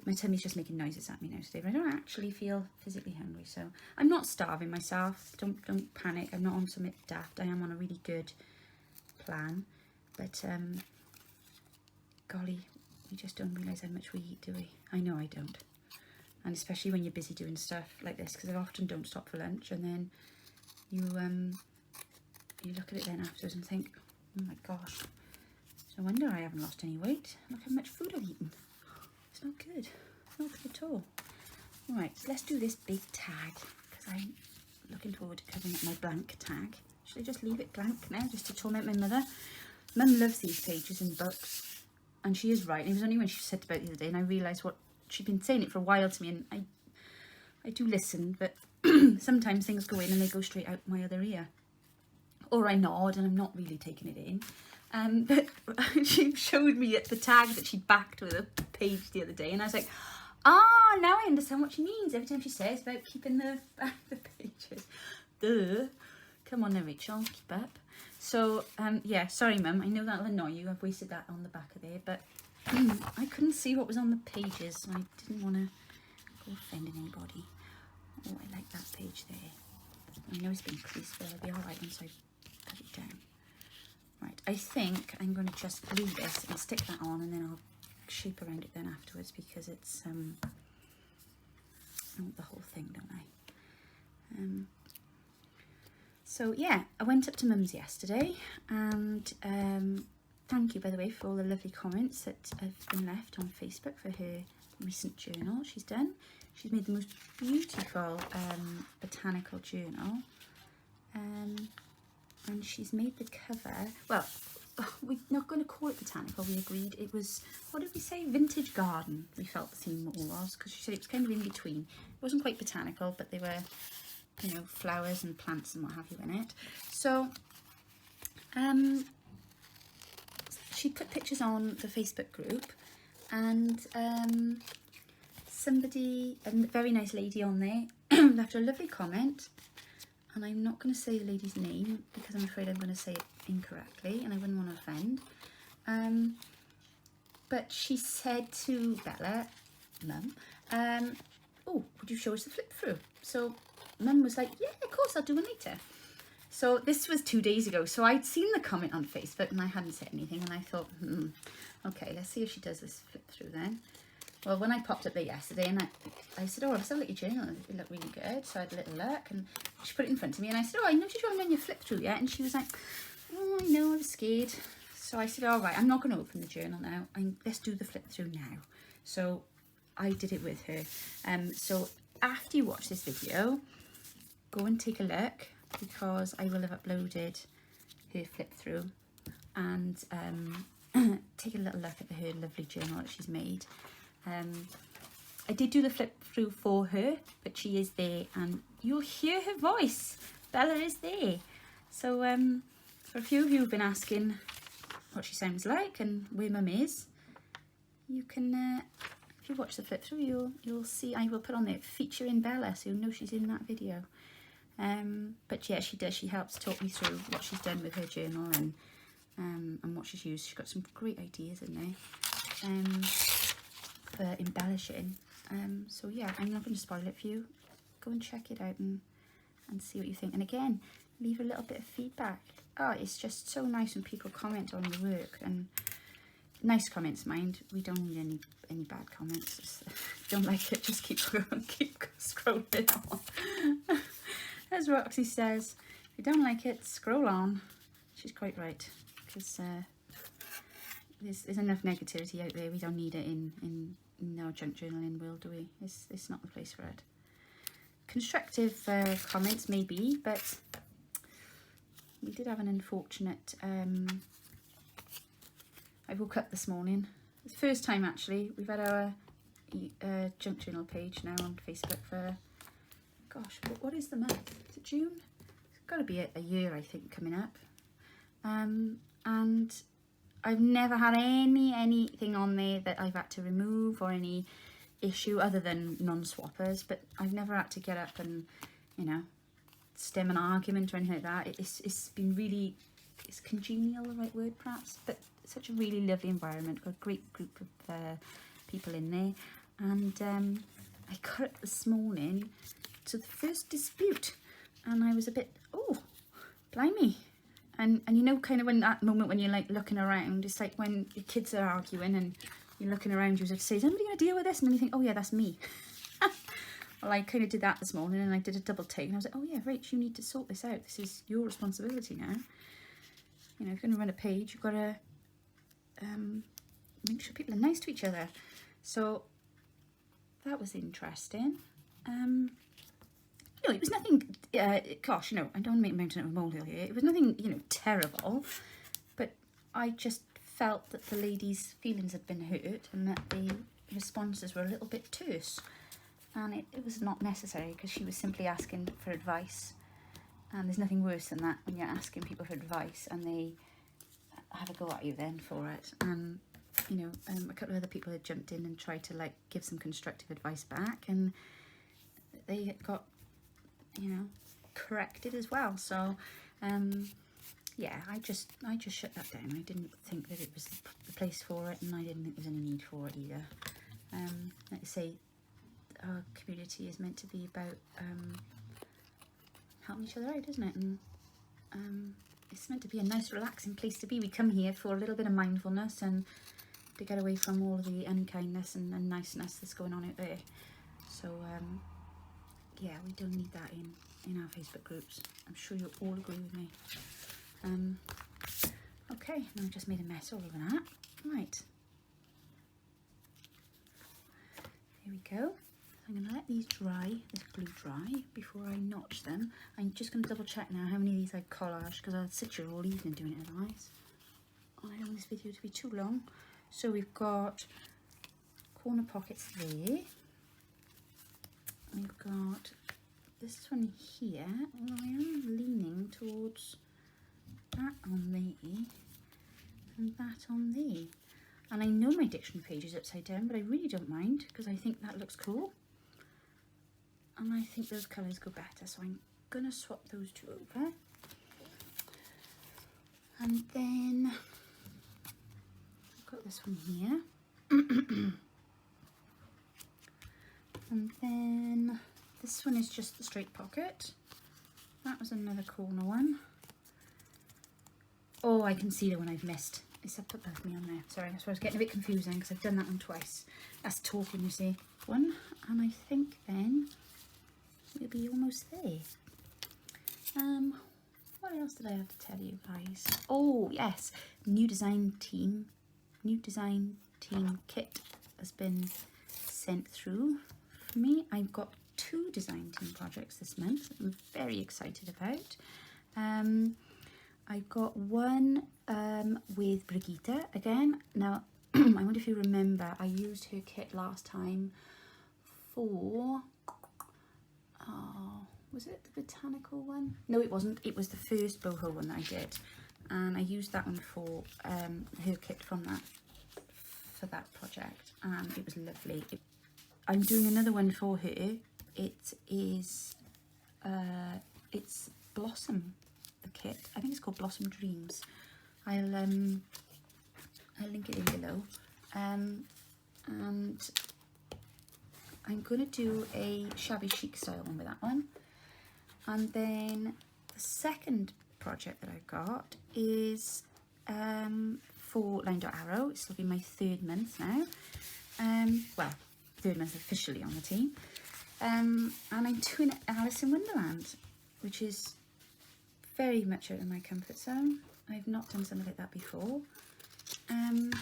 my tummy's just making noises at me now today, but I don't actually feel physically hungry, so I'm not starving myself. Don't panic. I'm not on something daft. I am on a really good plan, but golly, we just don't realise how much we eat, do we? I know I don't, and especially when you're busy doing stuff like this, because I often don't stop for lunch, and then you look at it then afterwards and think, oh my gosh, no wonder I haven't lost any weight. Look how much food I've eaten. It's not good. It's not good at all. Alright, so let's do this big tag, because I'm looking forward to covering up my blank tag. Should I just leave it blank now, just to torment my mother? Mum loves these pages in books, and she is right. And it was only when she said about it the other day, and I realised what she'd been saying it for a while to me, and I do listen, but sometimes things go in and they go straight out my other ear. Or I nod and I'm not really taking it in. But she showed me the tag that she backed with a page the other day, and I was like, ah, now I understand what she means every time she says about keeping the pages. Duh. Come on now, Rachel, keep up. So, yeah, sorry, Mum, I know that'll annoy you. I've wasted that on the back of there, but I couldn't see what was on the pages, and I didn't want to go offending anybody. Oh, I like that page there. I know it's been creased, but it'll be alright once I cut it down. Right, I think I'm going to just glue this and stick that on, and then I'll shape around it then afterwards, because it's I want the whole thing, don't I? So yeah, I went up to Mum's yesterday, and thank you, by the way, for all the lovely comments that have been left on Facebook for her recent journal she's done. She's made the most beautiful botanical journal, and she's made the cover, well, we're not going to call it botanical, we agreed. It was, what did we say, vintage garden, we felt the theme more was, because she said it was kind of in between. It wasn't quite botanical, but they were, you know, flowers and plants and what have you in it. So she put pictures on the Facebook group, and somebody, a very nice lady on there, left her a lovely comment. And I'm not going to say the lady's name, because I'm afraid I'm going to say it incorrectly, and I wouldn't want to offend. But she said to Bella, Mum, oh, would you show us the flip through? So Mum was like, yeah, of course, I'll do it later. So this was 2 days ago. So I'd seen the comment on Facebook, and I hadn't said anything, and I thought, okay, let's see if she does this flip through then. Well, when I popped up there yesterday, and I said, oh, let's have a look at your journal. It looked really good. So I had a little look, and she put it in front of me, and I said, oh, I noticed you haven't done your flip through yet. And she was like, oh, I know, I was scared. So I said, all right, I'm not going to open the journal now. Let's do the flip through now. So I did it with her. So after you watch this video, go and take a look, because I will have uploaded her flip through, and take a little look at her lovely journal that she's made. I did do the flip through for her, but she is there and you'll hear her voice. Bella is there. So for a few of you who've been asking what she sounds like and where Mum is, you can, if you watch the flip through, you'll see I will put on there featuring Bella, so you'll know she's in that video. But yeah, she does. She helps talk me through what she's done with her journal and what she's used. She's got some great ideas in there for embellishing. So yeah, I'm not going to spoil it for you. Go and check it out and see what you think. And again, leave a little bit of feedback. Oh, it's just so nice when people comment on your work, and nice comments, mind. We don't need any bad comments. Just, if you don't like it, just keep scrolling on. As Roxy says, if you don't like it, scroll on. She's quite right, because there's enough negativity out there. We don't need it in our junk journaling world, do we? It's not the place for it. Constructive comments maybe, but we did have an unfortunate, I woke up this morning, it's the first time actually, we've had our junk journal page now on Facebook for, gosh, what is the month? Is it June? It's got to be a year, I think, coming up. And I've never had anything on there that I've had to remove or any issue other than non-swappers, but I've never had to get up and, you know, stem an argument or anything like that. It's been really, is congenial the right word perhaps, but such a really lovely environment. Got a great group of people in there, and I got up this morning to the first dispute, and I was a bit, oh, blimey. And you know, kind of when that moment when you're like looking around, it's like when your kids are arguing and you're looking around, you just say, is anybody going to deal with this? And then you think, oh yeah, that's me. Well, I kind of did that this morning, and I did a double take, and I was like, oh yeah, Rach, you need to sort this out. This is your responsibility now. You know, if you're going to run a page, you've got to make sure people are nice to each other. So that was interesting. You know, it was nothing, gosh, you know, I don't make a mountain out of a molehill here. It was nothing, you know, terrible, but I just felt that the lady's feelings had been hurt and that the responses were a little bit terse. And it was not necessary, because she was simply asking for advice. And there's nothing worse than that, when you're asking people for advice and they have a go at you then for it. And, you know, a couple of other people had jumped in and tried to, like, give some constructive advice back. And they got, you know, corrected as well. So, yeah, I just shut that down. I didn't think that it was the place for it, and I didn't think there was any need for it either. Like I say, our community is meant to be about helping each other out, isn't it? And it's meant to be a nice, relaxing place to be. We come here for a little bit of mindfulness and to get away from all of the unkindness and niceness that's going on out there. So, yeah, we don't need that in our Facebook groups. I'm sure you'll all agree with me. Okay, now I've just made a mess all over that. Right. Here we go. I'm going to let these dry, this glue dry, before I notch them. I'm just going to double check now how many of these I collage, because I'll sit here all evening doing it otherwise. I don't want this video to be too long. So we've got corner pockets there. We've got this one here, although I am leaning towards that on there and that on there. And I know my dictionary page is upside down, but I really don't mind, because I think that looks cool. And I think those colours go better, so I'm going to swap those two over. And then I've got this one here. And then this one is just the straight pocket. That was another corner one. Oh, I can see the one I've missed. It's up above me on there. Sorry, that's why I was getting a bit confusing, because I've done that one twice. That's talking, you see. One, and I think then we'll be almost there. What else did I have to tell you guys? Oh yes, new design team kit has been sent through for me. I've got 2 design team projects this month that I'm very excited about. I've got one with Brigitte again. Now, I wonder if you remember, I used her kit last time for, oh, was it the Botanical one? No, it wasn't. It was the first boho one that I did. And I used that one for her kit from that, for that project. And it was lovely. I'm doing another one for her. It is, it's Blossom, the kit. I think it's called Blossom Dreams. I'll link it in below. And I'm gonna do a shabby chic style one with that one. And then the second project that I've got is for Line Dot Arrow. This will be my 3rd month now. Well, 3rd month officially on the team. And I'm doing Alice in Wonderland, which is very much out of my comfort zone. I've not done something like that before. I'm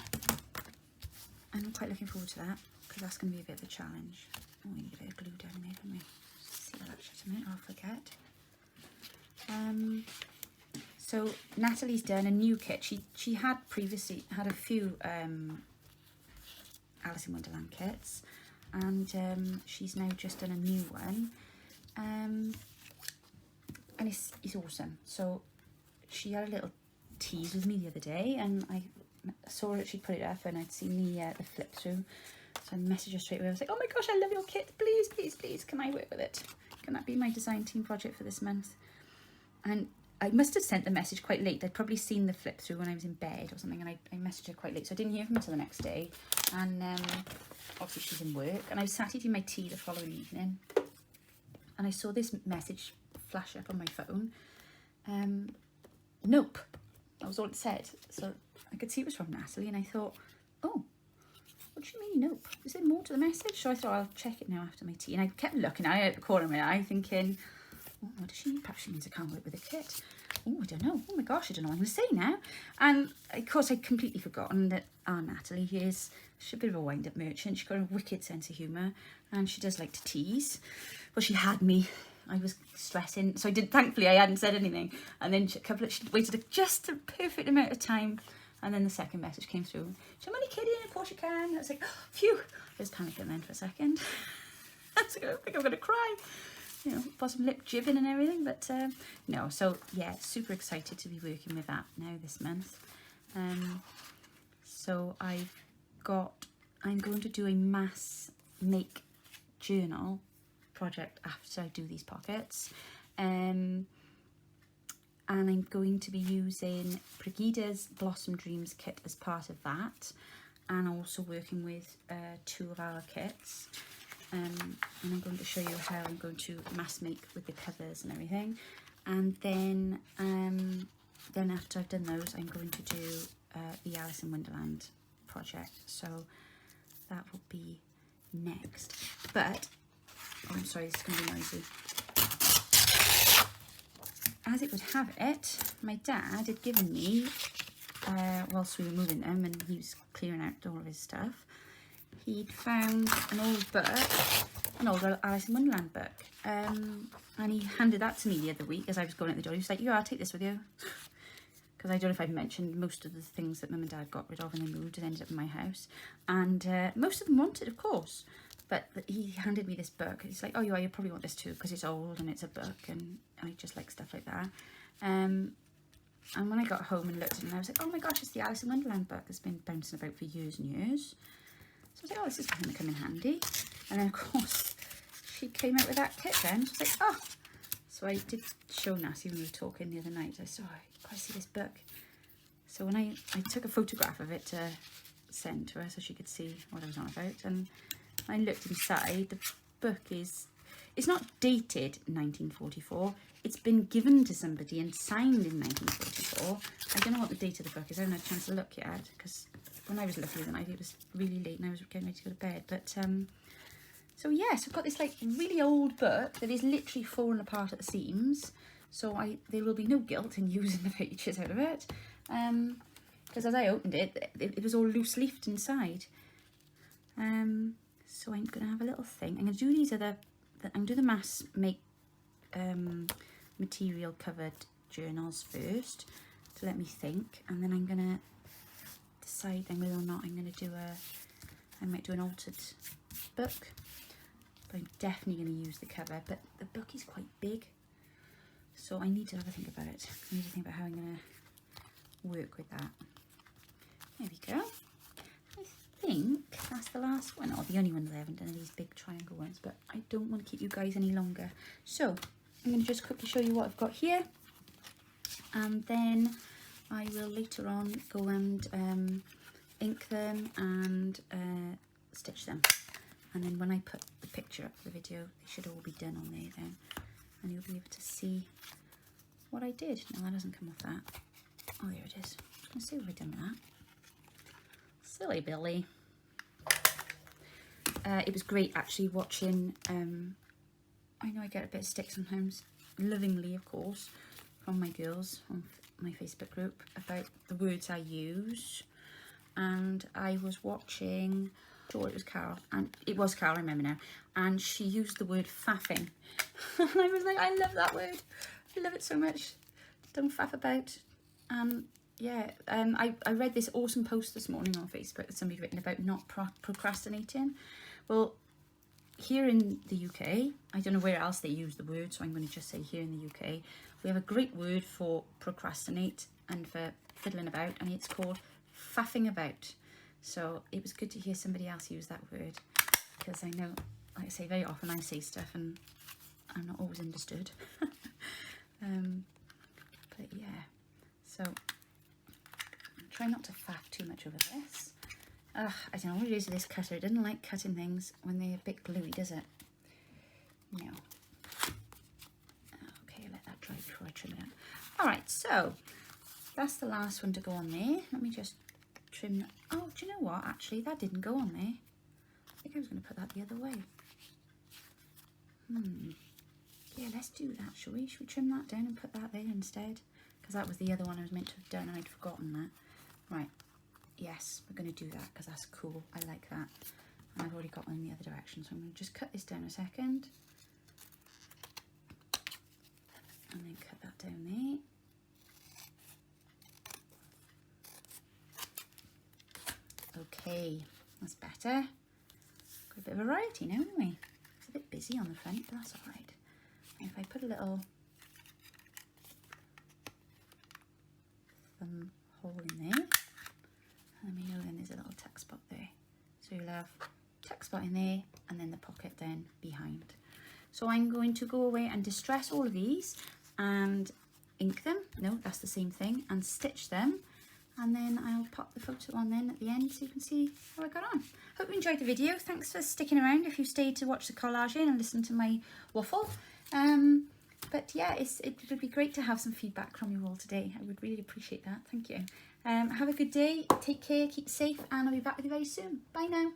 quite looking forward to that, because that's going to be a bit of a challenge. Oh, we need a bit of glue down there, don't we? See how that shut a minute, I'll forget. So Natalie's done a new kit. She had previously had a few Alice in Wonderland kits, and she's now just done a new one, and it's awesome. So she had a little tease with me the other day, and I saw that she'd put it up, and I'd seen the flip through, so I messaged her straight away. I was like, oh my gosh, I love your kit, please, please, please, can I work with it? Can that be my design team project for this month? And I must have sent the message quite late. I'd probably seen the flip through when I was in bed or something, and I messaged her quite late, so I didn't hear from her until the next day. And obviously she's in work, and I was sat eating my tea the following evening, and I saw this message flash up on my phone. Nope, that was all it said. So I could see it was from Natalie, and I thought, oh, what do you mean nope? Is there more to the message? So I thought I'll check it now after my tea, and I kept looking at it out the corner of my eye, thinking, oh, what does she mean? Perhaps she means I can't work with a kit. Oh, I don't know. Oh my gosh, I don't know what I'm going to say now. And of course, I'd completely forgotten that our Natalie is, she's a bit of a wind-up merchant. She's got a wicked sense of humour, and she does like to tease. Well, she had me. I was stressing, so thankfully I hadn't said anything. And then she waited just a perfect amount of time, and then the second message came through. She's I'm only kidding, of course you can. I was like, oh, phew. I was panicking then for a second. I was like, I think I'm going to cry. You know, bottom lip jibbing and everything, but no. So yeah, super excited to be working with that now this month. So I'm going to do a mass make journal project after I do these pockets, and I'm going to be using Brigitte's Blossom Dreams kit as part of that, and also working with 2 of our kits. And I'm going to show you how I'm going to mass make with the covers and everything. And then after I've done those, I'm going to do the Alice in Wonderland project. So that will be next. But, oh, I'm sorry, this is going to be noisy. As it would have it, my dad had given me, whilst we were moving them and he was clearing out all of his stuff, he'd found an old book, an old Alice in Wonderland book, and he handed that to me the other week as I was going out the door. He was like, yeah, I'll take this with you. Because I don't know if I've mentioned most of the things that Mum and Dad got rid of when they moved and ended up in my house. And most of them wanted, of course. But he handed me this book. He's like, oh, yeah, you probably want this too because it's old and it's a book, and I just like stuff like that. And when I got home and looked at it, I was like, oh my gosh, it's the Alice in Wonderland book that's been bouncing about for years and years. So I was like, oh, this is going to come in handy. And then, of course, she came out with that kit then. She was like, oh. So I did show Nassie when we were talking the other night. I said, oh, you've got to see this book. So when I took a photograph of it to send to her so she could see what I was on about. And I looked inside. The book it's not dated 1944. It's been given to somebody and signed in 1944. I don't know what the date of the book is. I haven't had a chance to look yet because when I was looking the other night, it was really late and I was getting ready to go to bed. But so yes, I've got this like really old book that is literally falling apart at the seams. So there will be no guilt in using the pages out of it, because as I opened it, it was all loose leafed inside. So I'm going to have a little thing. I'm going to do these I'm going to do the mass make material covered journals first, to let me think, and then I'm gonna decide then whether or not I'm gonna do I might do an altered book, but I'm definitely gonna use the cover. But the book is quite big, so I need to have a think about it. I need to think about how I'm gonna work with that. There we go. I think that's the last one, or the only ones I haven't done are these big triangle ones, but I don't want to keep you guys any longer. So I'm going to just quickly show you what I've got here, and then I will later on go and ink them and stitch them. And then when I put the picture up for the video, they should all be done on there then, and you'll be able to see what I did. No, that doesn't come off that. Oh, there it is. I was going to see what I've done with that. Silly Billy. It was great actually watching, I know I get a bit of stick sometimes, lovingly of course, from my girls on my Facebook group about the words I use, and I was watching, sure it was Carol, and it was Carol, I remember now, and she used the word faffing, and I was like, I love that word, I love it so much. Don't faff about. Yeah, I read this awesome post this morning on Facebook that somebody'd written about not procrastinating. Well, here in the UK, I don't know where else they use the word, so I'm going to just say here in the UK, we have a great word for procrastinate and for fiddling about, and it's called faffing about. So it was good to hear somebody else use that word, because I know, like I say, very often I say stuff and I'm not always understood. But yeah, so try not to faff too much over this. I don't know what it is with this cutter. It doesn't like cutting things when they're a bit gluey, does it? No. Okay, let that dry before I trim it out. Alright, so that's the last one to go on there. Let me just trim that. Oh, do you know what? Actually, that didn't go on there. I think I was going to put that the other way. Yeah, let's do that, shall we? Should we trim that down and put that there instead? Because that was the other one I was meant to have done and I'd forgotten that. Right. Yes, we're going to do that because that's cool. I like that. And I've already got one in the other direction, so I'm going to just cut this down a second. And then cut that down there. Okay, that's better. Got a bit of variety now, haven't we? It's a bit busy on the front, but that's alright. If I put a little thumb hole in there, let me know then there's a little tuck spot there. So you'll have tuck spot in there and then the pocket then behind. So I'm going to go away and distress all of these and ink them. No, that's the same thing, and stitch them. And then I'll pop the photo on then at the end so you can see how I got on. Hope you enjoyed the video. Thanks for sticking around if you stayed to watch the collaging and listen to my waffle. But yeah, it would be great to have some feedback from you all today. I would really appreciate that. Thank you. Have a good day. Take care. Keep safe. And I'll be back with you very soon. Bye now.